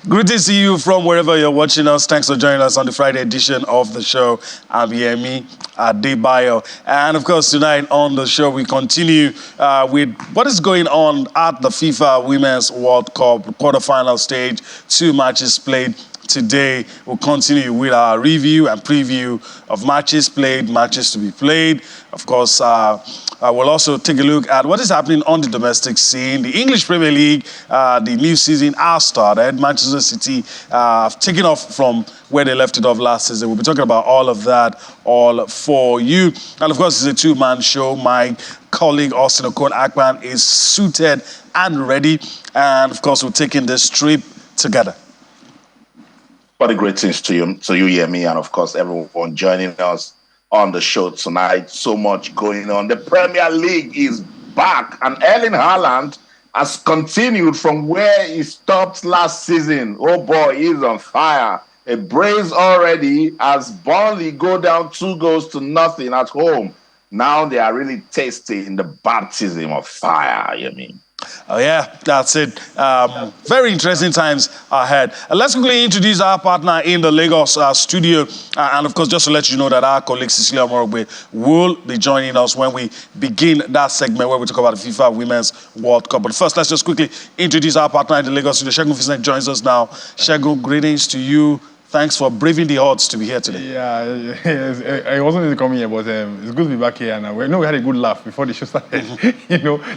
Greetings to you from wherever you're watching us. Thanks for joining us on the Friday edition of the show. I'm Yemi Adebayo. And of course, tonight on the show, we continue with what is going on at the FIFA Women's World Cup quarterfinal stage. 2 matches played. Today, we'll continue with our review and preview of matches played, matches to be played. Of course, we'll also take a look at what is happening on the domestic scene. The English Premier League, the new season has started. Manchester City have taken off from where they left it off last season. We'll be talking about all of that, all for you. And of course, it's a 2-man show. My colleague, Austin Okon-Akpan, is suited and ready. And of course, we're taking this trip together. What a greetings to you, Yemi, and of course, everyone joining us on the show tonight. So much going on. The Premier League is back, and Erling Haaland has continued from where he stopped last season. Oh boy, he's on fire. A brace already as Burnley go down 2-0 at home. Now they are really tasting the baptism of fire, Yemi. Oh, yeah, that's it. Very interesting times ahead. Let's quickly introduce our partner in the Lagos studio. And of course, just to let you know that our colleague Cecilia Morogbe will be joining us when we begin that segment where we talk about the FIFA Women's World Cup. But first, let's just quickly introduce our partner in the Lagos studio. Shegun Fisnek joins us now. Shegun, greetings to you. Thanks for braving the odds to be here today. Yeah, I wasn't going to come here, but it's good to be back here. And we had a good laugh before the show started.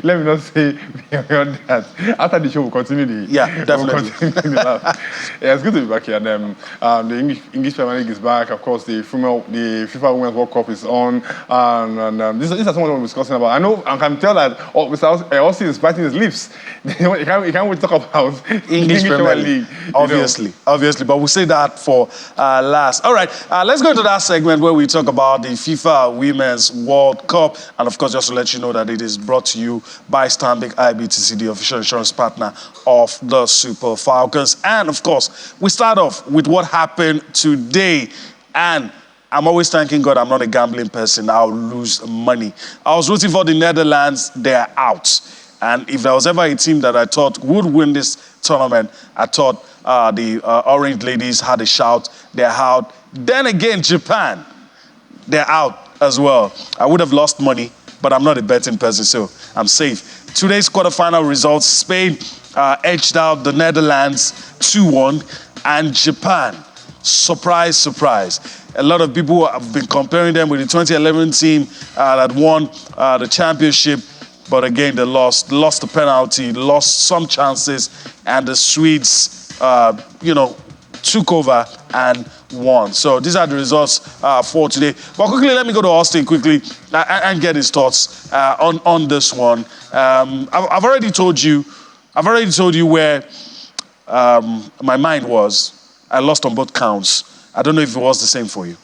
Let me not say beyond that. After the show, we'll continue the definitely. We'll continue the laugh. Yeah, it's good to be back here. And the English Premier League is back. Of course, the FIFA Women's World Cup is on. And this is something we're discussing about. I know I can tell that Mr. Austin is biting his lips. He can't wait to talk about English Premier League. Obviously. But we'll say that for last. All right, let's go to that segment where we talk about the FIFA Women's World Cup. And of course, just to let you know that it is brought to you by Stanbic IBTC, the official insurance partner of the Super Falcons. And of course, we start off with what happened today. And I'm always thanking God I'm not a gambling person. I'll lose money. I was rooting for the Netherlands. They're out. And if there was ever a team that I thought would win this tournament, I thought the Orange Ladies had a shout. They're out. Then again, Japan, they're out as well. I would have lost money, but I'm not a betting person, so I'm safe. Today's quarterfinal results, Spain edged out the Netherlands 2-1, and Japan, surprise, surprise. A lot of people have been comparing them with the 2011 team that won the championship. But again, they lost the penalty, lost some chances, and the Swedes, took over and won. So these are the results for today. But quickly, let me go to Austin quickly and get his thoughts on this one. I've already told you where my mind was. I lost on both counts. I don't know if it was the same for you.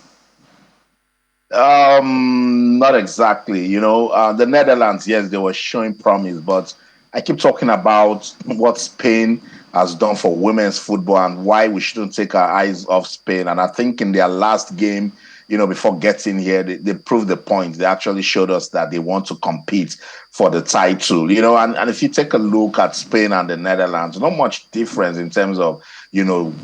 Not exactly. The Netherlands, yes, they were showing promise, but I keep talking about what Spain has done for women's football and why we shouldn't take our eyes off Spain. And I think in their last game, before getting here, they proved the point. They actually showed us that they want to compete for the title, and if you take a look at Spain and the Netherlands, not much difference in terms of,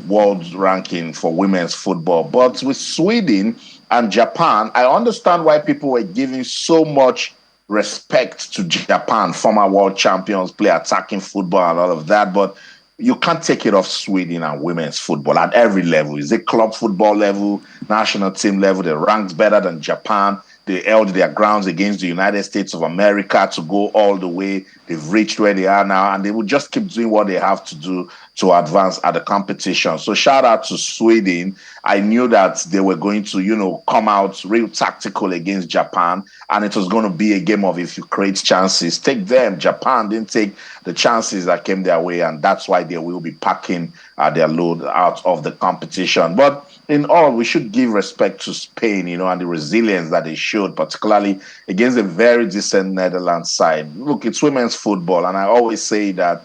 world ranking for women's football. But with Sweden and Japan, I understand why people were giving so much respect to Japan. Former world champions play attacking football and all of that, but you can't take it off Sweden and women's football at every level. Is it club football level, national team level? They're ranked better than Japan. They held their grounds against the United States of America to go all the way. They've reached where they are now, and they will just keep doing what they have to do to advance at the competition. So shout out to Sweden. I knew that they were going to, come out real tactical against Japan, and it was going to be a game of if you create chances, take them. Japan didn't take the chances that came their way, and that's why they will be packing their load out of the competition. But in all, we should give respect to Spain, and the resilience that they showed, particularly against a very decent Netherlands side. Look, it's women's football, and I always say that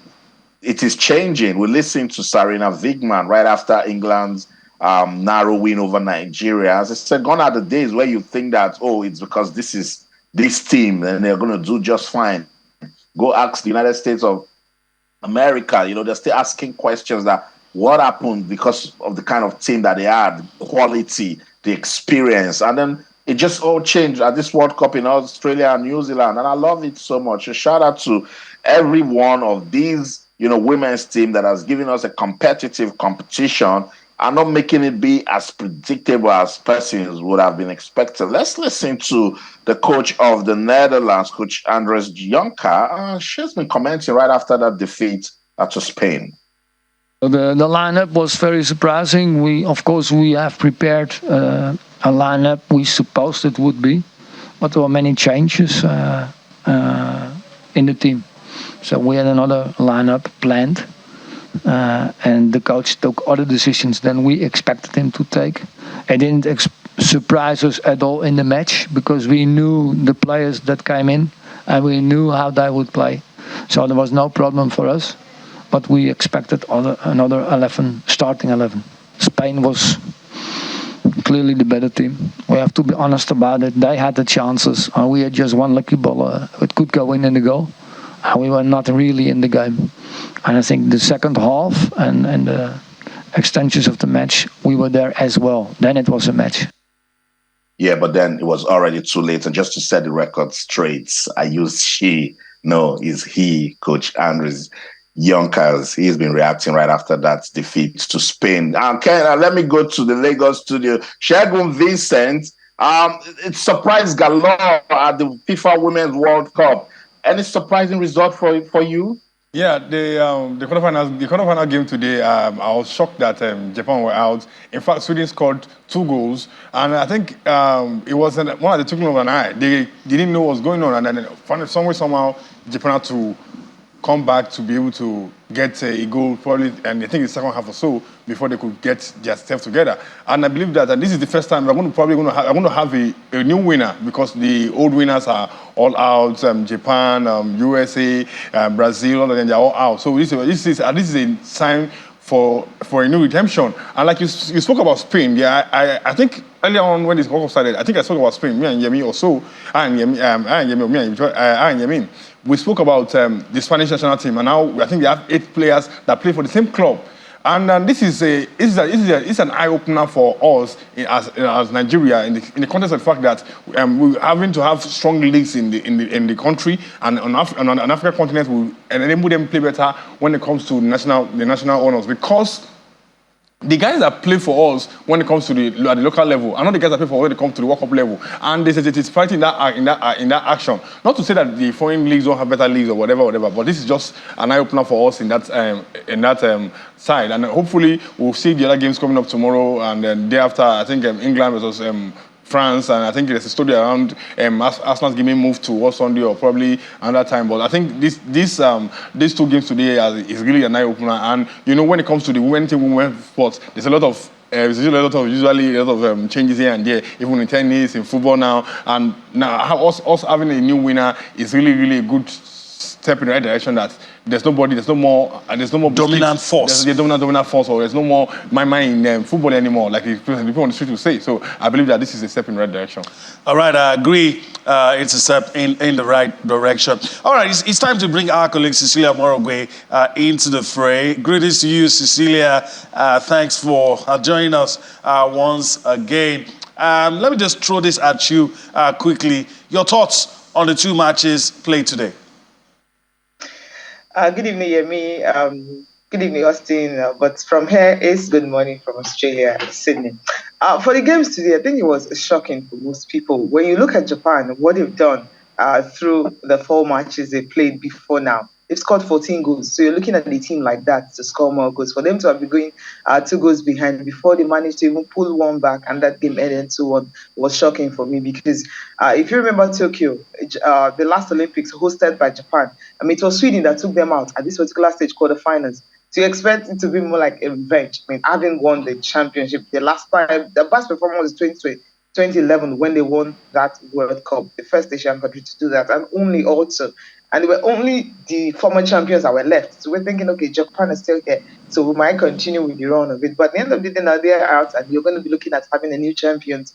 it is changing. We listened to Sarina Wiegman right after England's narrow win over Nigeria. As I said, gone are the days where you think that, it's because this is this team and they're going to do just fine. Go ask the United States of America. They're still asking questions that what happened because of the kind of team that they had, quality, the experience, and then it just all changed at this World Cup in Australia and New Zealand, and I love it so much. A shout out to every one of these, women's team that has given us a competitive competition and not making it be as predictable as persons would have been expected. Let's listen to the coach of the Netherlands, Coach Andres Jonker. She's been commenting right after that defeat to Spain. The lineup was very surprising. We have prepared a lineup we supposed it would be, but there were many changes in the team. So we had another lineup planned, and the coach took other decisions than we expected him to take. It didn't surprise us at all in the match because we knew the players that came in and we knew how they would play. So there was no problem for us. But we expected another starting 11. Spain was clearly the better team. We have to be honest about it. They had the chances. We had just one lucky ball. It could go in the goal. We were not really in the game. And I think the second half and the extensions of the match, we were there as well. Then it was a match. Yeah, but then it was already too late. And just to set the record straight, I used she. No, it's he, Coach Andres Yonkers. He's been reacting right after that defeat to Spain. Ken, let me go to the Lagos studio. Shegun Vincent, it surprised galore at the FIFA Women's World Cup. Any surprising result for you? Yeah, the quarterfinal game today, I was shocked that Japan were out. In fact, Sweden scored 2 goals, and I think it was one of the took me over an eye. They didn't know what was going on, and then somehow Japan had to come back to be able to get a goal, probably, and I think the second half or so before they could get their stuff together. And I believe that this is the first time we're going to have a new winner because the old winners are all out. Japan, USA, Brazil, all of them, they're all out. So this is a sign for a new redemption. And like you spoke about Spain, yeah, I think earlier on when this World Cup started, I think I spoke about Spain, me and Yemi also, and Yemi. We spoke about the Spanish national team, and now I think they have 8 players that play for the same club. And this is an eye opener for us as Nigeria in the context of the fact that we're having to have strong leagues in the country, and on an African continent will enable them play better when it comes to the national honors, because the guys that play for us when it comes to at the local level are not the guys that play for when it comes to the World Cup level, and there's a disparity in that action. Not to say that the foreign leagues don't have better leagues or whatever, but this is just an eye opener for us in that side, and hopefully we'll see the other games coming up tomorrow, and then day after I think England versus France, and I think there's a story around Arsenal's game moved to Sunday or probably another time. But I think these 2 games today is really an eye opener. And when it comes to the women's sports, there's a lot of changes here and there, even in tennis, in football now. And now us having a new winner is really, really a good step in the right direction. That there's no more dominant force. There's dominant force, or there's no more my in football anymore, like people on the street will say. So I believe that this is a step in the right direction. All right, I agree. It's a step in the right direction. All right, it's time to bring our colleague Cecilia Morogwe into the fray. Greetings to you, Cecilia. Thanks for joining us once again. Let me just throw this at you quickly. Your thoughts on the 2 matches played today? Good evening, Yemi. Good evening, Austin. But from here, it's good morning from Australia, Sydney. For the games today, I think it was shocking for most people. When you look at Japan, what they've done through the 4 matches they played before now, they've scored 14 goals. So you're looking at a team like that to score more goals. For them to have been going 2 goals behind before they managed to even pull 1 back, and that game ended 2-1, was shocking for me because if you remember Tokyo, the last Olympics hosted by Japan, I mean, it was Sweden that took them out at this particular stage, quarterfinals. So you expect it to be more like a revenge. I mean, having won the championship, the last time, the best performance was 2011 when they won that World Cup, the first Asian country to do that, and only also. And they were only the former champions that were left. So we're thinking, okay, Japan is still here, so we might continue with the run of it. But at the end of the day, now they're out, and you're going to be looking at having a new champions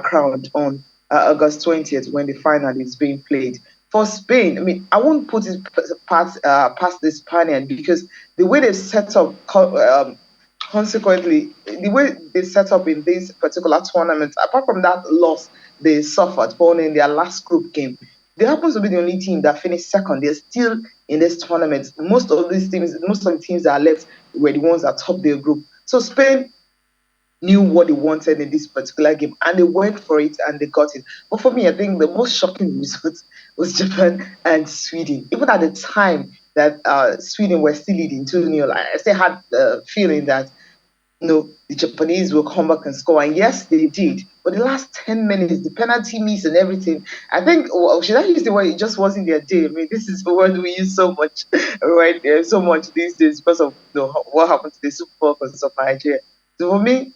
crowned on August 20th when the final is being played. For Spain, I mean, I won't put it past the Spaniard because the way they've set up consequently, the way they set up in this particular tournament, apart from that loss they suffered in their last group game, they happen to be the only team that finished second. They're still in this tournament. Most of the teams that are left were the ones that topped their group. So Spain knew what they wanted in this particular game and they went for it and they got it. But for me, I think the most shocking result was Japan and Sweden. Even at the time that Sweden were still leading 2-0, I still had the feeling that the Japanese will come back and score. And yes, they did. But the last 10 minutes, the penalty miss and everything, I think, should I use the word, it just wasn't their day. I mean, this is the word we use so much, right? So much these days because of what happened to the Super Falcons of Nigeria. So for me,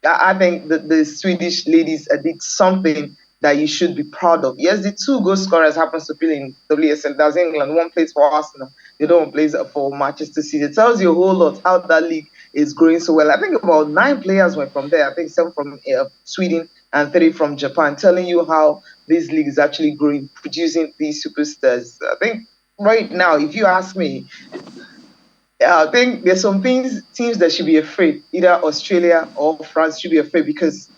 I think that the Swedish ladies did something that you should be proud of. Yes, the two goal scorers happens to play in WSL. That's England. One plays for Arsenal. The other one plays for Manchester City. It tells you a whole lot how that league is growing so well. I think about 9 players went from there. I think 7 from Sweden and 3 from Japan, telling you how this league is actually growing, producing these superstars. I think right now, if you ask me, I think there's some teams that should be afraid. Either Australia or France should be afraid because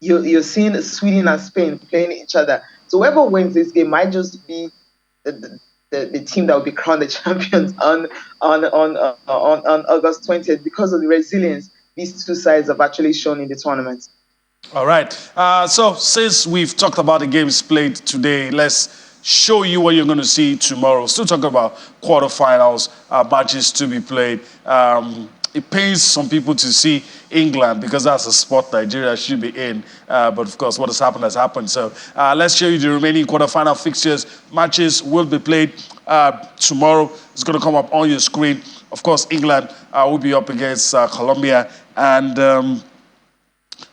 you're seeing Sweden and Spain playing each other. So whoever wins this game might just be the team that will be crowned the champions on August 20th because of the resilience these two sides have actually shown in the tournament. All right. So since we've talked about the games played today, let's show you what you're going to see tomorrow. Still talking about quarterfinals, matches to be played. It pains some people to see England because that's a sport Nigeria should be in. But of course, what has happened has happened. So let's show you the remaining quarterfinal fixtures. Matches will be played tomorrow. It's going to come up on your screen. Of course, England will be up against Colombia. And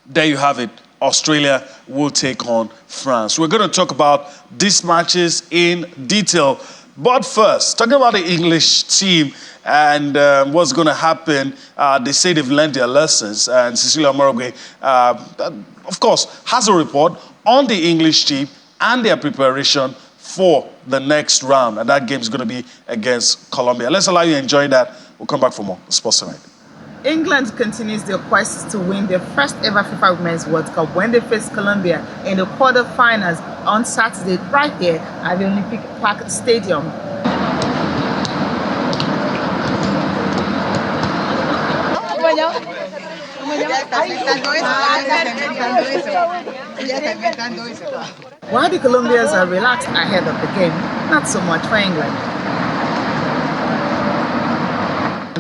there you have it. Australia will take on France. We're going to talk about these matches in detail. But first, talking about the English team and what's going to happen, they say they've learned their lessons. And Cecilia Morogwe, of course, has a report on the English team and their preparation for the next round. And that game is going to be against Colombia. Let's allow you to enjoy that. We'll come back for more. Sports Tonight. England continues their quest to win their first ever FIFA Women's World Cup when they face Colombia in the quarterfinals on Saturday right here at the Olympic Park Stadium. While the Colombians are relaxed ahead of the game, not so much for England.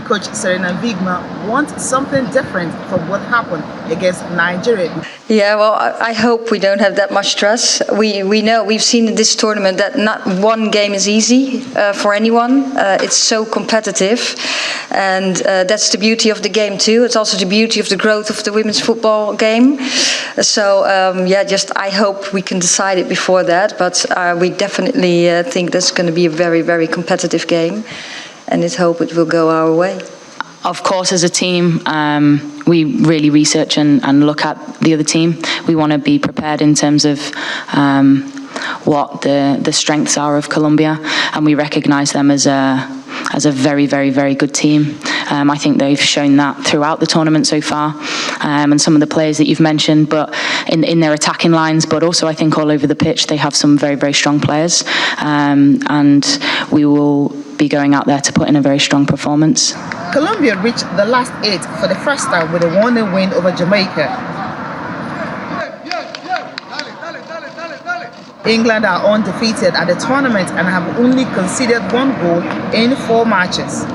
Coach Serena Vigma wants something different from what happened against Nigeria. Yeah, well, I hope we don't have that much stress. We know, we've seen in this tournament that not one game is easy for anyone. It's so competitive, and that's the beauty of the game too. It's also the beauty of the growth of the women's football game. So yeah, just I hope we can decide it before that, but we definitely think that's going to be a very, very competitive game. And let's hope it will go our way. Of course, as a team, we really research and look at the other team. We want to be prepared in terms of what the strengths are of Colombia, and we recognise them as a very, very, very good team. I think they've shown that throughout the tournament so far, and some of the players that you've mentioned, but in their attacking lines, but also I think all over the pitch, they have some very, very strong players, and we will be going out there to put in a very strong performance. Colombia reached the last 8 for the first time with a 1-0 win over Jamaica. England are undefeated at the tournament and have only conceded 1 goal in 4 matches.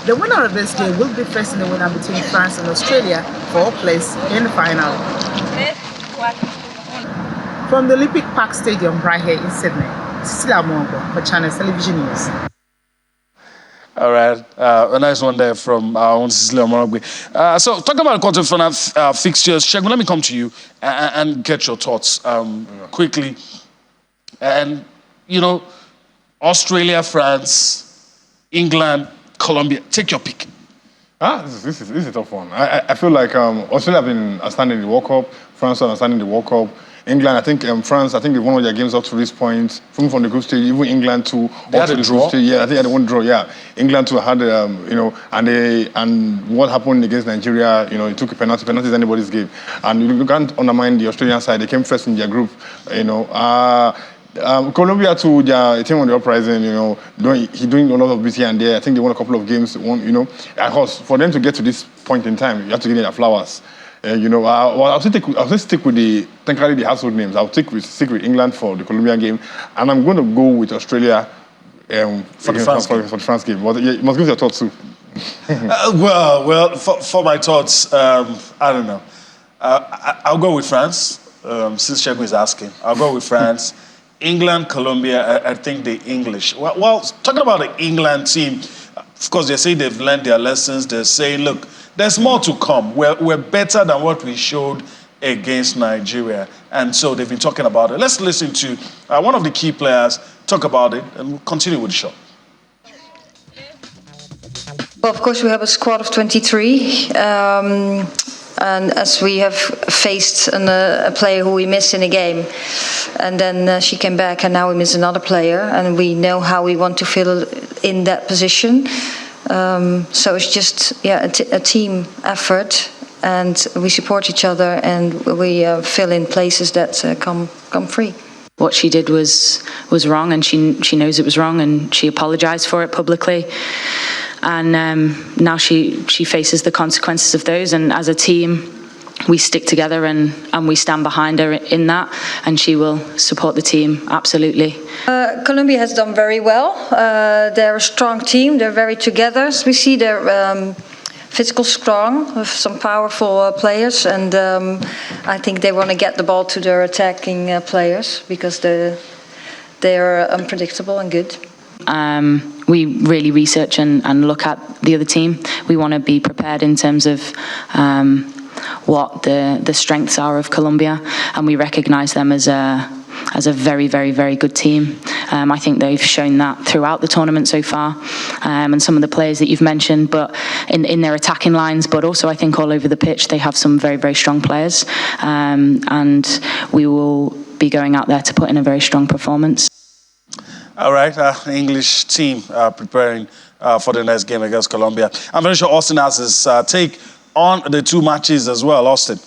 The winner of this game will be facing the winner between France and Australia for a place in the final. From the Olympic Park Stadium right here in Sydney, Cecilia Mongo for Channels Television News. All right, a nice one there from our own Cecilia Morogwe. So talking about quarterfinal fixtures, Shegun, let me come to you and get your thoughts quickly. And, you know, Australia, France, England, Colombia, take your pick. This is a tough one. I feel like Australia have been outstanding in the World Cup, France are outstanding in the World Cup. England, I think France, I think they won all their games up to this point, from the group stage, even England to They had a draw? stage. Yeah, I think they had one draw. Yeah, England to had and what happened against Nigeria, it took a penalty. Penalty is anybody's game, and you can't undermine the Australian side. They came first in their group. Colombia too, a team on the uprising, doing a lot of BT and there. I think they won a couple of games. Of course, for them to get to this point in time, you have to give them their flowers. I'll still stick with technically the household names. I'll stick with England for the Colombian game, and I'm going to go with Australia for the France game. But you must give your thoughts too. For my thoughts, I don't know. I'll go with France, since Shegun is asking. I'll go with France. England, Colombia, I think the English. Well, talking about the England team, of course, they say they've learned their lessons. They say, look, there's more to come. We're better than what we showed against Nigeria. And so they've been talking about it. Let's listen to one of the key players talk about it, and we'll continue with the show. Well, of course, we have a squad of 23. And as we have faced a player who we missed in a game, and then she came back, and now we miss another player, and we know how we want to fill in that position. So it's just a team effort, and we support each other, and we fill in places that come free. What she did was wrong, and she knows it was wrong, and she apologized for it publicly. And now she faces the consequences of those. And as a team, we stick together and we stand behind her in that. And she will support the team, absolutely. Colombia has done very well. They're a strong team. They're very together. As we see, they're physical strong with some powerful players. And I think they want to get the ball to their attacking players because they're unpredictable and good. We really research and look at the other team. We want to be prepared in terms of what the strengths are of Colombia, and we recognise them as a very, very, very good team. I think they've shown that throughout the tournament so far, and some of the players that you've mentioned, but in their attacking lines, but also I think all over the pitch they have some very, very strong players, and we will be going out there to put in a very strong performance. All right, English team preparing for the next game against Colombia. I'm very sure Austin has his take on the two matches as well. Austin.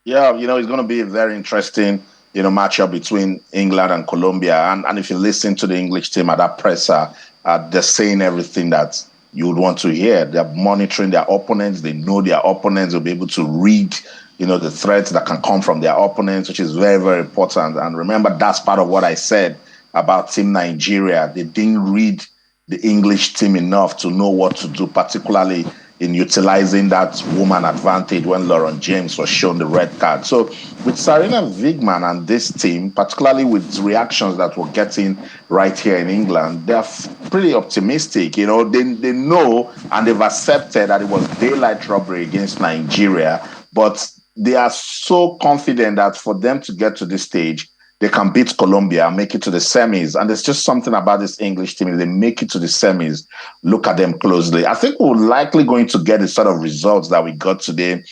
Yeah, it's going to be a very interesting, matchup between England and Colombia. And if you listen to the English team at that presser, they're saying everything that you would want to hear. They're monitoring their opponents. They know their opponents. They'll be able to read the threats that can come from their opponents, which is very, very important. And remember, that's part of what I said about Team Nigeria. They didn't read the English team enough to know what to do, particularly in utilizing that woman advantage when Lauren James was shown the red card. So with Sarina Wiegman and this team, particularly with reactions that we're getting right here in England, they're pretty optimistic. They know and they've accepted that it was daylight robbery against Nigeria, but they are so confident that for them to get to this stage, they can beat Colombia and make it to the semis. And there's just something about this English team. If they make it to the semis, look at them closely. I think we're likely going to get the sort of results that we got today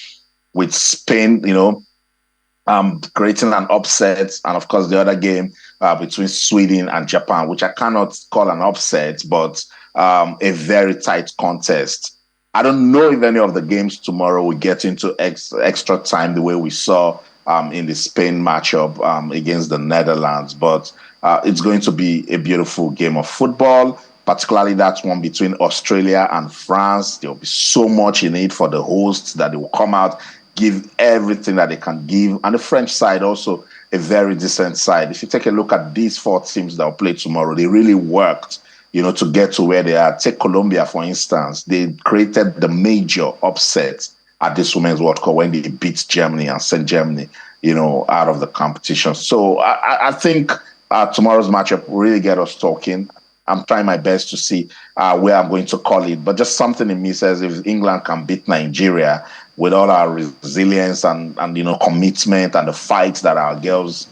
with Spain, creating an upset. And of course, the other game between Sweden and Japan, which I cannot call an upset, but a very tight contest. I don't know if any of the games tomorrow will get into extra time the way we saw in the Spain matchup against the Netherlands. But it's going to be a beautiful game of football, particularly that one between Australia and France. There will be so much in it for the hosts that they will come out, give everything that they can give. And the French side also a very decent side. If you take a look at these four teams that will play tomorrow, they really worked to get to where they are. Take Colombia, for instance. They created the major upset at this Women's World Cup when they beat Germany and sent Germany, out of the competition. So I think tomorrow's matchup will really get us talking. I'm trying my best to see where I'm going to call it. But just something in me says if England can beat Nigeria with all our resilience and commitment and the fight that our girls,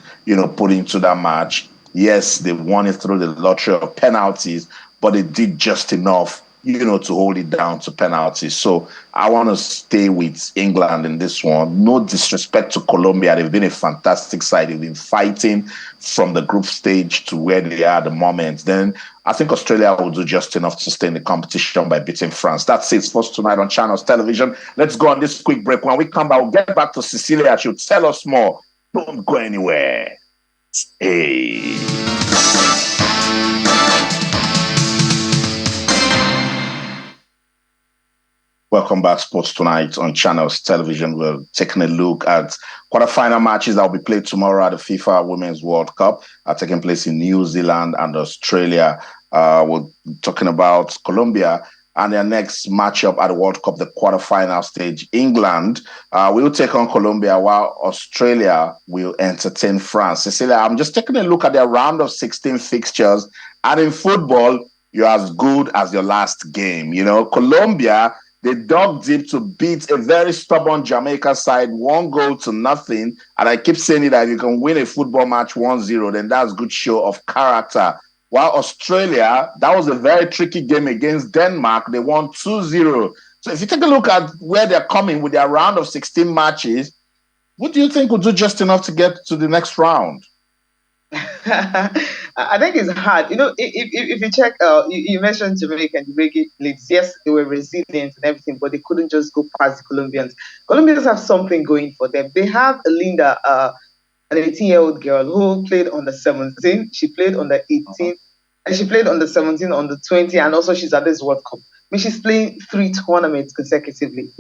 put into that match, yes, they won it through the lottery of penalties, but they did just enough to hold it down to penalties. So I want to stay with England in this one. No disrespect to Colombia. They've been a fantastic side. They've been fighting from the group stage to where they are at the moment. Then I think Australia will do just enough to stay in the competition by beating France. That's it for tonight on Channels Television. Let's go on this quick break. When we come back, we'll get back to Cecilia. She'll tell us more. Don't go anywhere. Stay. Welcome back, Sports Tonight on Channels Television. We're taking a look at quarterfinal matches that will be played tomorrow at the FIFA Women's World Cup, taking place in New Zealand and Australia. We're talking about Colombia and their next matchup at the World Cup, the quarterfinal stage. England will take on Colombia, while Australia will entertain France. Cecilia, I'm just taking a look at their round of 16 fixtures, and in football, you're as good as your last game. Colombia, they dug deep to beat a very stubborn Jamaica side 1-0. And I keep saying it, that if you can win a football match 1-0, then that's a good show of character. While Australia, that was a very tricky game against Denmark. They won 2-0. So if you take a look at where they're coming with their round of 16 matches, what do you think will do just enough to get to the next round? I think it's hard. If you check, you mentioned Jamaica and Jamaica leads. Yes, they were resilient and everything, but they couldn't just go past the Colombians. Colombians have something going for them. They have Linda, an 18-year-old girl who played on the 17. She played on the 18, and she played on the 17, on the 20, and also she's at this World Cup. She's playing 3 tournaments consecutively.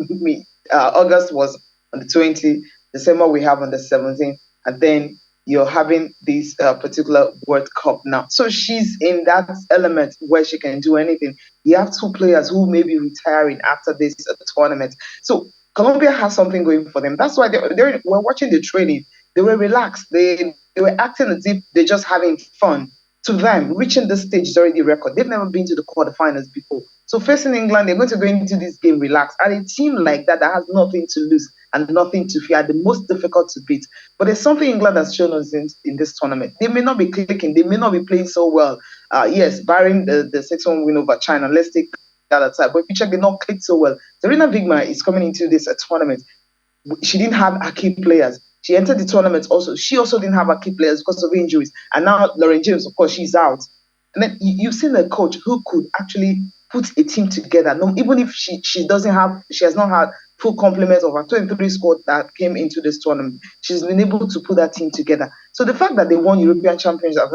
August was on the 20, December we have on the 17, and then you're having this particular World Cup now. So she's in that element where she can do anything. You have 2 players who may be retiring after this tournament. So Colombia has something going for them. That's why we're watching the training. They were relaxed. They were acting as if they're just having fun. To them, reaching this stage is already a record. They've never been to the quarterfinals before. So facing England, they're going to go into this game relaxed. And a team like that has nothing to lose and nothing to fear, the most difficult to beat. But there's something England has shown us in this tournament. They may not be clicking. They may not be playing so well. Yes, barring the 6-1 win over China. Let's take that aside. But if you check, they not click so well. Serena Wigman is coming into this tournament. She didn't have her key players. She entered the tournament also. She also didn't have her key players because of injuries. And now Lauren James, of course, she's out. And then you've seen a coach who could actually put a team together. No, even if she has not had full complement of her 23 squad that came into this tournament, she's been able to put that team together. So the fact that they won European Championships,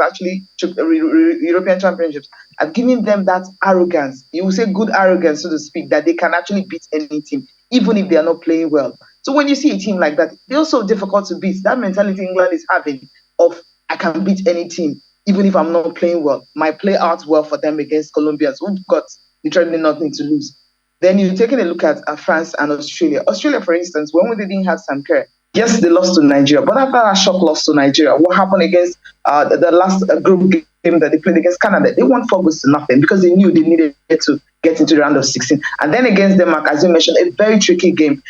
European Championships, have given them that arrogance. You will say good arrogance, so to speak, that they can actually beat any team, even if they are not playing well. So when you see a team like that, they're also difficult to beat. That mentality England is having of, I can beat any team, even if I'm not playing well. Might play out well for them against Colombians, who've got literally nothing to lose. Then you're taking a look at France and Australia. Australia, for instance, when they didn't have Sam Kerr, yes, they lost to Nigeria. But after that shock loss to Nigeria, what happened against the last group game that they played against Canada? They won 4-0 because they knew they needed to get into the round of 16. And then against Denmark, as you mentioned, a very tricky game.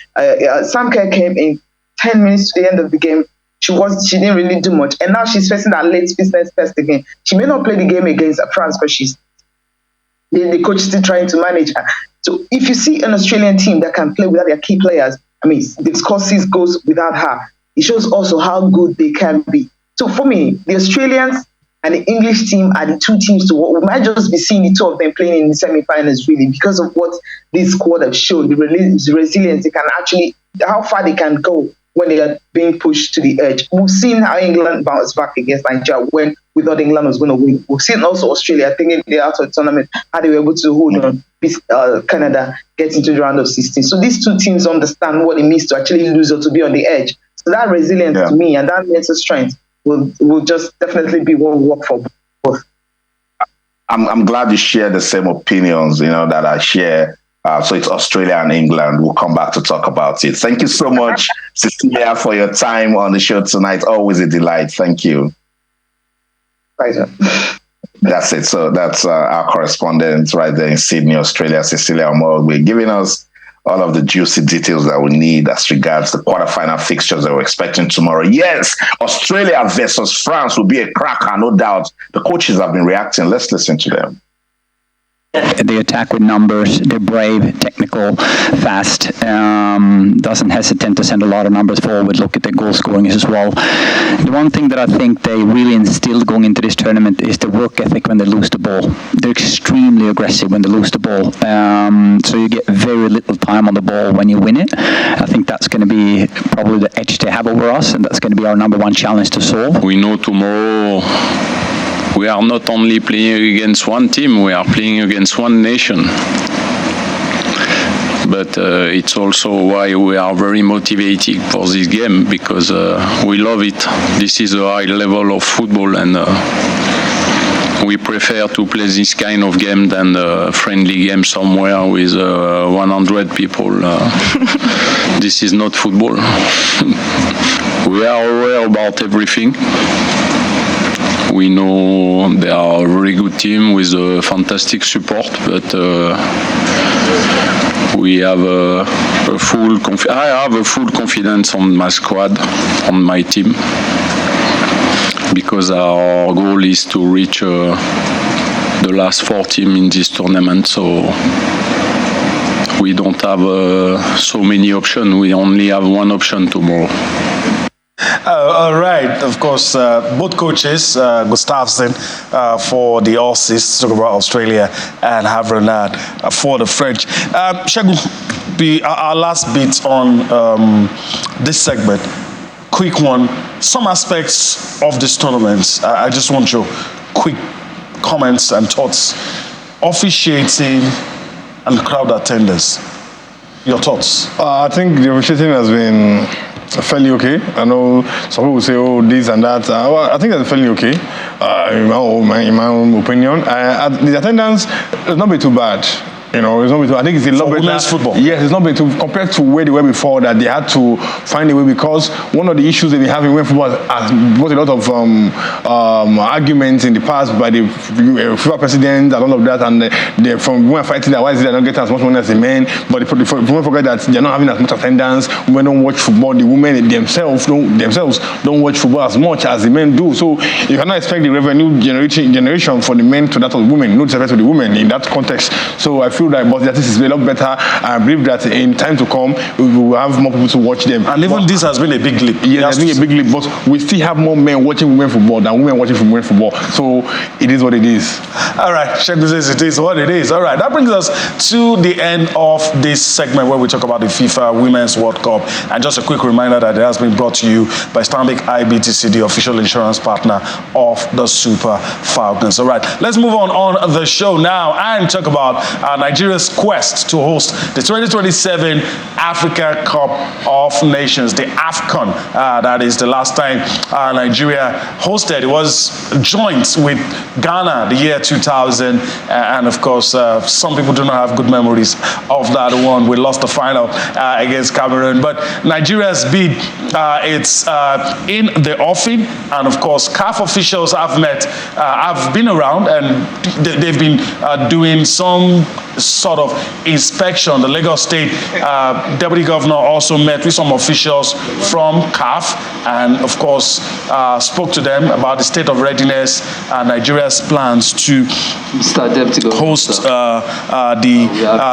Sam Kerr came in 10 minutes to the end of the game. She didn't really do much. And now she's facing that late fitness test again. She may not play the game against France because the coach is still trying to manage her. So if you see an Australian team that can play without their key players, they've scored 6 goals without her. It shows also how good they can be. So for me, the Australians and the English team are the 2 teams to watch. We might just be seeing the 2 of them playing in the semi-finals, really, because of what this squad have shown, the resilience they can actually, how far they can go when they are being pushed to the edge. We've seen how England bounced back against Nigeria when we thought England was going to win. We've seen also Australia, thinking they're out of the tournament, how they were able to hold on, beat Canada, get into the round of 16. So these 2 teams understand what it means to actually lose or to be on the edge. So that resilience to me and that mental strength will just definitely be what will work for both. I'm glad you share the same opinions, that I share. So it's Australia and England. We'll come back to talk about it. Thank you so much, Cecilia, for your time on the show tonight. Always a delight. Thank you. Pleasure. That's it. So that's our correspondent right there in Sydney, Australia, Cecilia Omorogbe, giving us all of the juicy details that we need as regards the quarterfinal fixtures that we're expecting tomorrow. Yes, Australia versus France will be a cracker, no doubt. The coaches have been reacting. Let's listen to them. They attack with numbers. They're brave, technical, fast. Doesn't hesitate to send a lot of numbers forward. Look at the goal scoring as well. The one thing that I think they really instilled going into this tournament is the work ethic when they lose the ball. They're extremely aggressive when they lose the ball. So you get very little time on the ball when you win it. I think that's going to be probably the edge they have over us, and that's going to be our number one challenge to solve. We know tomorrow we are not only playing against one team, we are playing against one nation. But it's also why we are very motivated for this game, because we love it. This is a high level of football, and we prefer to play this kind of game than a friendly game somewhere with 100 people. This is not football. We are aware about everything. We know they are a very good team with a fantastic support, but we have I have a full confidence on my squad, on my team, because our goal is to reach the last 4 teams in this tournament. So we don't have so many options. We only have one option tomorrow. All right, of course, both coaches, Gustafsson for the Aussies, talk about Australia, and Havrenard for the French. Segun, our last bit on this segment, quick one. Some aspects of this tournament, I just want your quick comments and thoughts. Officiating and crowd attendance. Your thoughts? I think the officiating has been fairly okay. I know some people say, oh, this and that. Well, I think that's fairly okay, in my own opinion. The attendance has not been too bad. You know, it's not been too, I think it's a lot better. Women's football. Yes, it's not been too, compared to where they were before, that they had to find a way, because one of the issues they've been having with football has brought a lot of arguments in the past by the FIFA president and all of that, and from women fighting that why is it they're not getting as much money as the men, but the women forget that they're not having as much attendance. Women don't watch football. The women themselves don't watch football as much as the men do. So you cannot expect the revenue generation for the men to that of the women, no disrespect to the women in that context. So I feel that, but that is a lot better. I believe that in time to come, we will have more people to watch them. And even this has been a big leap. Yeah, it has been a big leap, but we still have more men watching women football than women watching women football. So it is what it is. All right, Segun says it is what it is. All right, that brings us to the end of this segment where we talk about the FIFA Women's World Cup. And just a quick reminder that it has been brought to you by Stanbic IBTC, the official insurance partner of the Super Falcons. All right, let's move on the show now and talk about Nigeria's quest to host the 2027 Africa Cup of Nations, the AFCON. That is the last time Nigeria hosted. It was joint with Ghana the year 2000, and of course, some people do not have good memories of that one. We lost the final against Cameroon, but Nigeria's bid, it's in the offing, and of course, CAF officials have been around, and they've been doing some sort of inspection. The Lagos State Deputy Governor also met with some officials from CAF, and of course spoke to them about the state of readiness and Nigeria's plans to host the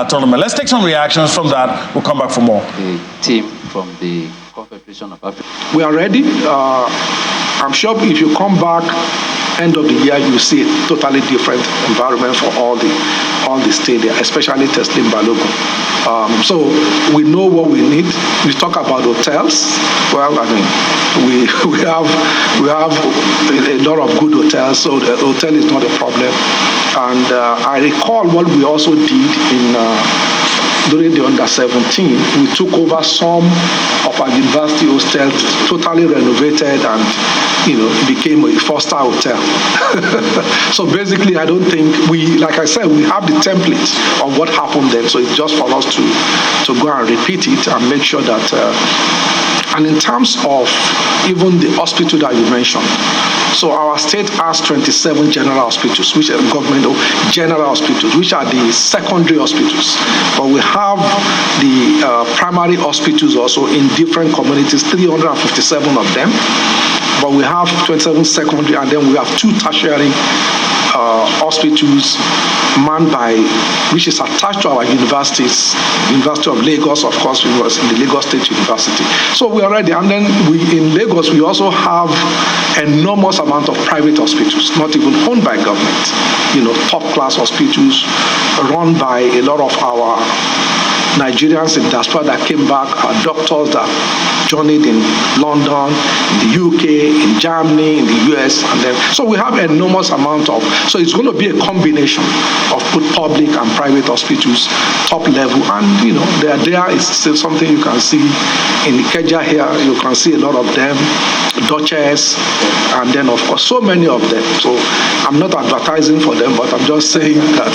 tournament. Let's take some reactions from that. We'll come back for more. The team from the Confederation of Africa. We are ready. I'm sure if you come back end of the year, you see a totally different environment for all the stadia, especially Teslim Balogun. So we know what we need. We talk about hotels. Well, I mean, we have a lot of good hotels, so the hotel is not a problem. And I recall what we also did during the under-17, we took over some of our university hostels, totally renovated, and it became a 4-star hotel. So basically, I don't think like I said, we have the template of what happened then. So it's just for us to go and repeat it and make sure that. And in terms of even the hospital that you mentioned, so our state has 27 general hospitals, which are government general hospitals, which are the secondary hospitals. But we have the primary hospitals also in different communities, 357 of them. But we have 27 secondary, and then we have 2 tertiary hospitals manned by, which is attached to our universities, University of Lagos, of course, we was in the Lagos State University. So we are ready. And then in Lagos, we also have enormous amount of private hospitals, not even owned by government. Top class hospitals run by a lot of our Nigerians in diaspora that came back, our doctors that journeyed in London, in the UK, in Germany, in the US, and then so we have enormous amount of. So it's going to be a combination of both public and private hospitals, top level, and there is still something you can see in Ikeja here. You can see a lot of them, Duchess, and then of course so many of them. So I'm not advertising for them, but I'm just saying that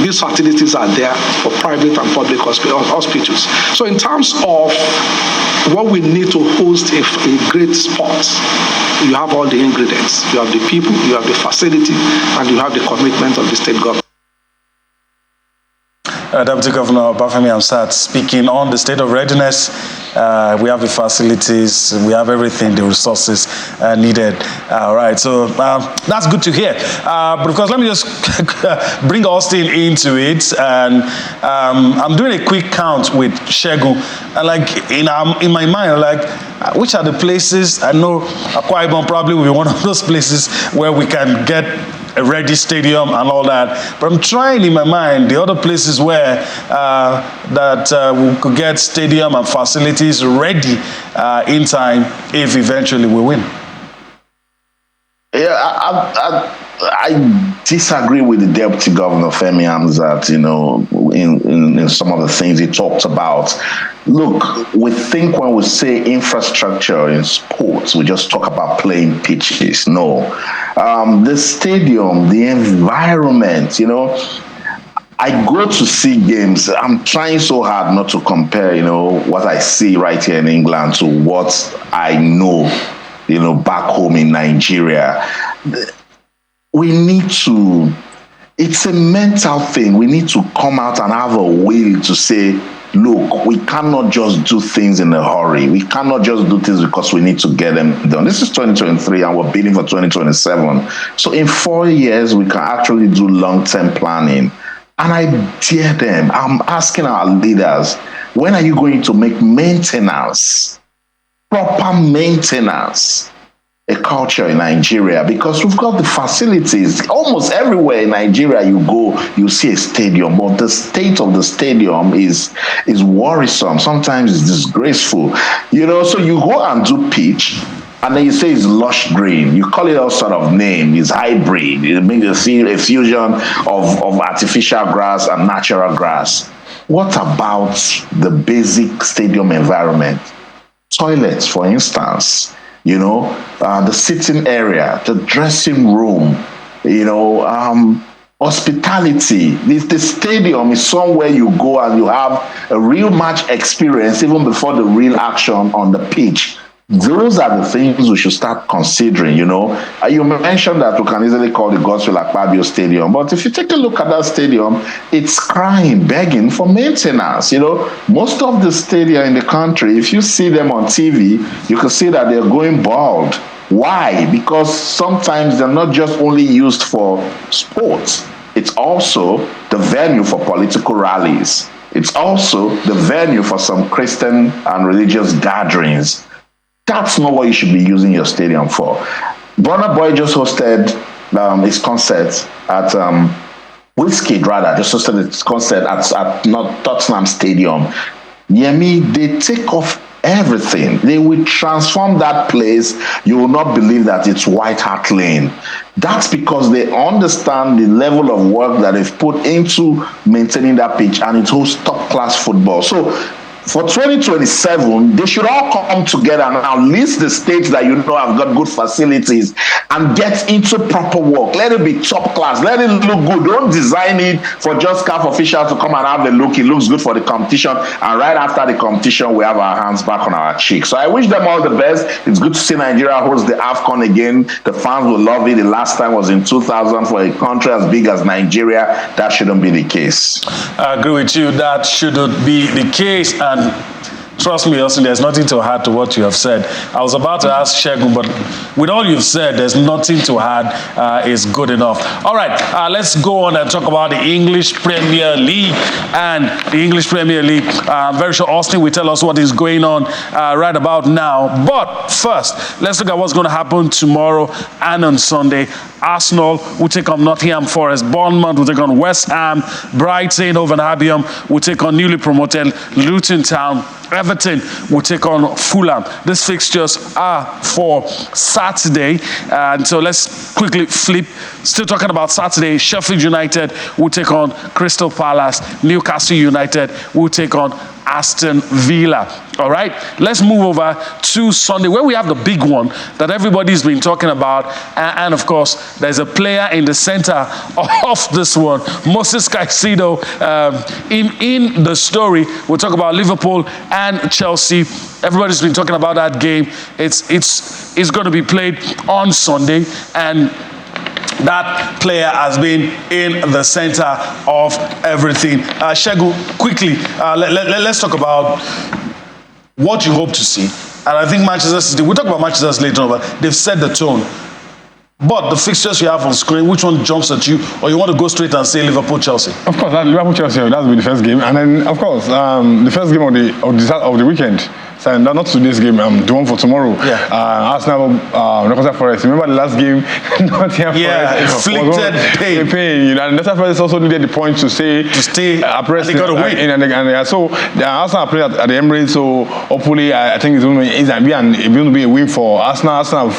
these facilities are there for private and public hospitals. So in terms of what we need to host a great sport, you have all the ingredients. You have the people, you have the facility, and you have the commitment of the state government. Deputy Governor Bafemi Amsat speaking on the state of readiness. We have the facilities, we have everything, the resources needed. All right, so that's good to hear. But of course, let me just bring Austin into it. And I'm doing a quick count with Shegu. And in my mind, which are the places? I know Akwa Ibom probably will be one of those places where we can get a ready stadium and all that. But I'm trying in my mind the other places where we could get stadium and facilities ready in time if eventually we win. Yeah, I disagree with the Deputy Governor Femi Amsat, in some of the things he talked about. Look, we think when we say infrastructure in sports, we just talk about playing pitches. No. The stadium, the environment, I go to see games. I'm trying so hard not to compare, what I see right here in England to what I know, back home in Nigeria. We need to, it's a mental thing. We need to come out and have a will to say, look, we cannot just do things in a hurry. We cannot just do things because we need to get them done. This is 2023 and we're bidding for 2027. So in 4 years, we can actually do long-term planning. And I dare them, I'm asking our leaders, when are you going to make maintenance, proper maintenance, a culture in Nigeria? Because we've got the facilities. Almost everywhere in Nigeria you go, you see a stadium, but the state of the stadium is worrisome. Sometimes it's disgraceful. So you go and do pitch, and then you say it's lush green. You call it all sort of name. It's hybrid. It means a fusion of artificial grass and natural grass. What about the basic stadium environment? Toilets, for instance. The sitting area, the dressing room, hospitality. The stadium is somewhere you go and you have a real match experience even before the real action on the pitch. Those are the things we should start considering, You mentioned that we can easily call the Godswill Akpabio Stadium, but if you take a look at that stadium, it's crying, begging for maintenance. Most of the stadia in the country, if you see them on TV, you can see that they're going bald. Why? Because sometimes they're not just only used for sports. It's also the venue for political rallies. It's also the venue for some Christian and religious gatherings. That's not what you should be using your stadium for. Burna Boy just hosted his concert at Wizkid just hosted his concert at Tottenham Stadium. Yemi, they take off everything. They will transform that place. You will not believe that it's White Hart Lane. That's because they understand the level of work that they've put into maintaining that pitch, and it holds top-class football. So for 2027, they should all come together and now list the states that have got good facilities and get into proper work. Let it be top class. Let it look good. Don't design it for just CAF officials to come and have the look. It looks good for the competition. And right after the competition, we have our hands back on our cheeks. So I wish them all the best. It's good to see Nigeria host the AFCON again. The fans will love it. The last time was in 2000 for a country as big as Nigeria. That shouldn't be the case. I agree with you. That shouldn't be the case. And Trust me, Austin, there's nothing to add to what you have said. I was about to ask Shegun, but with all you've said, there's nothing to add. Is good enough. All right, let's go on and talk about the English Premier League. And the English Premier League, I'm very sure Austin will tell us what is going on right about now. But first, let's look at what's going to happen tomorrow and on Sunday. Arsenal will take on Nottingham Forest. Bournemouth will take on West Ham. Brighton, Hove Albion will take on newly promoted Luton Town. Everton will take on Fulham. These fixtures are for Saturday. And so let's quickly flip. Still talking about Saturday. Sheffield United will take on Crystal Palace. Newcastle United will take on Aston Villa. All right, let's move over to Sunday, where we have the big one that everybody's been talking about. And of course, there's a player in the center of this one, Moses Caicedo. In the story, we'll talk about Liverpool and Chelsea. Everybody's been talking about that game. It's going to be played on Sunday, and that player has been in the center of everything. Shegun, quickly, let's talk about what you hope to see. And I think Manchester City, we'll talk about Manchester City later on, but they've set the tone. But the fixtures you have on screen, which one jumps at you? Or you want to go straight and say Liverpool-Chelsea? Of course, Liverpool-Chelsea, that will be the first game. And then, of course, the first game of the weekend. So not today's game, the one for tomorrow. Yeah. Arsenal, Nottingham Forest. Remember the last game? Nottingham Forest. Inflicted pain. And Nottingham Forest also needed the point to stay abreast. They got to win. So Arsenal are playing at the Emirates. So hopefully, I think it's going to be a win for Arsenal. Arsenal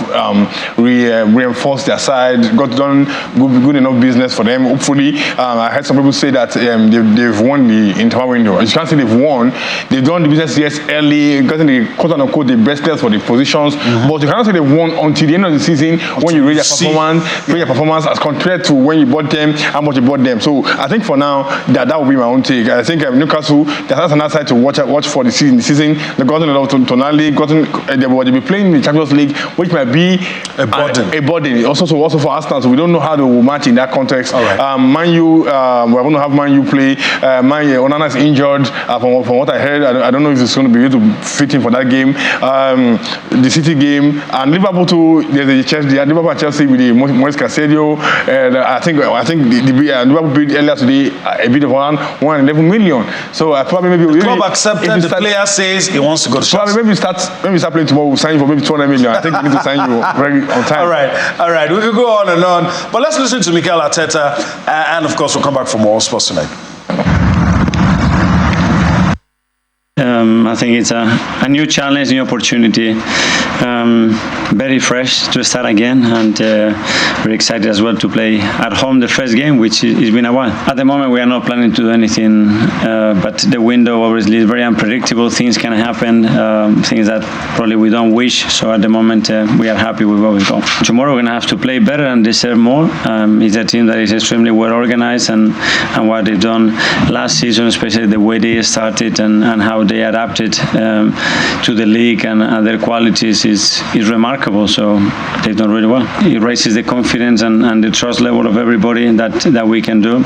reinforced their side, got done good enough business for them. Hopefully, I heard some people say that they've won the interval window. You can't say they've won. They've done the business early. Getting the quote-unquote the best players for the positions, but you cannot say they won until the end of the season when you rate their performance as compared to when you bought them, how much you bought them. So I think for now that will be my own take. I think Newcastle, that's another side to watch for the season. They've gotten a lot of Tonali, they'll be playing in the Champions League, which might be a burden. Also for Arsenal, so we don't know how they will match in that context. Right. Man U, we're going to have Man U play. Onana is injured. From what I heard, I don't know if it's going to be able to fit in for that game. The City game, and Liverpool too. There's a Chelsea, Liverpool and Chelsea with the Moise Caicedo. I think Liverpool bid earlier today a bid of 111 million. So probably maybe the club accepted. The player says he wants to go to Chelsea. Maybe we start playing tomorrow. We'll sign you for maybe 200 million. I think we need to sign you very on time. All right. We can go on and on, but let's listen to Mikel Arteta, and of course we'll come back for more sports tonight. I think it's a new challenge, new opportunity. Very fresh to start again, and very excited as well to play at home the first game, which it's been a while. At the moment, we are not planning to do anything, but the window obviously is very unpredictable. Things can happen, things that probably we don't wish. So at the moment, we are happy with what we've got. Tomorrow, we're going to have to play better and deserve more. It's a team that is extremely well organized, and what they've done last season, especially the way they started and how they adapted to the league and their qualities is remarkable. So they've done really well. It raises the confidence and the trust level of everybody that we can do,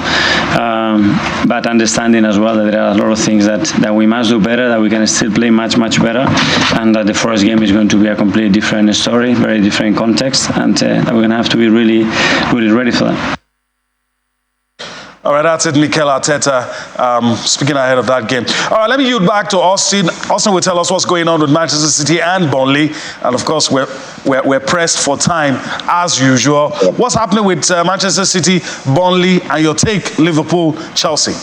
but understanding as well that there are a lot of things that we must do better, that we can still play much better, and that the first game is going to be a completely different story, very different context, and that we're going to have to be really ready for that. All right, that's it, Mikel Arteta, speaking ahead of that game. All right, let me yield back to Austin. Austin will tell us what's going on with Manchester City and Burnley. And of course, we're pressed for time, as usual. What's happening with Manchester City, Burnley, and your take, Liverpool, Chelsea?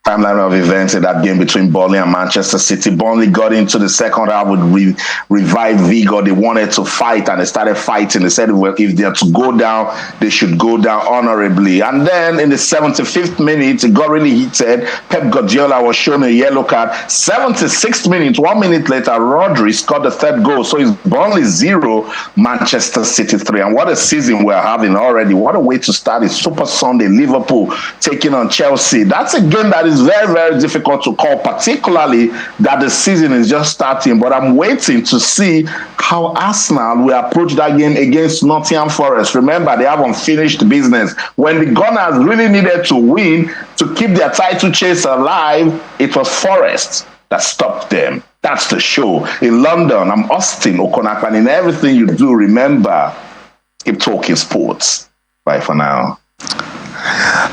Timeline of events in that game between Burnley and Manchester City. Burnley got into the second half with revived vigor. They wanted to fight, and they started fighting. They said, well, if they're to go down, they should go down honorably. And then in the 75th minute, it got really heated. Pep Guardiola was shown a yellow card. 76th minute, 1 minute later, Rodri scored the third goal. So it's Burnley 0, Manchester City 3. And what a season we're having already. What a way to start. It's Super Sunday. Liverpool taking on Chelsea. That's a game that is very, very difficult to call, particularly that the season is just starting. But I'm waiting to see how Arsenal will approach that game against Nottingham Forest. Remember, they have unfinished business. When the Gunners really needed to win to keep their title chase alive, it was Forest that stopped them. That's the show. In London, I'm Austin Okonakwan. In everything you do, remember, keep talking sports. Bye for now.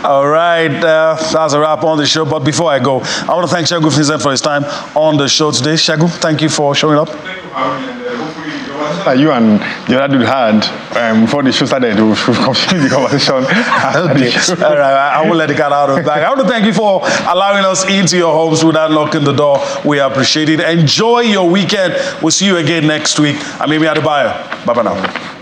All right, that's a wrap on the show. But before I go, I want to thank Segun Vincent for his time on the show today. Segun, thank you for showing up. You and the other dude had before the show started, we should continue the conversation. All right, I will let the cat out of the bag. I want to thank you for allowing us into your homes without locking the door. We appreciate it. Enjoy your weekend. We'll see you again next week. I'm Amy Adebayo. Bye-bye now.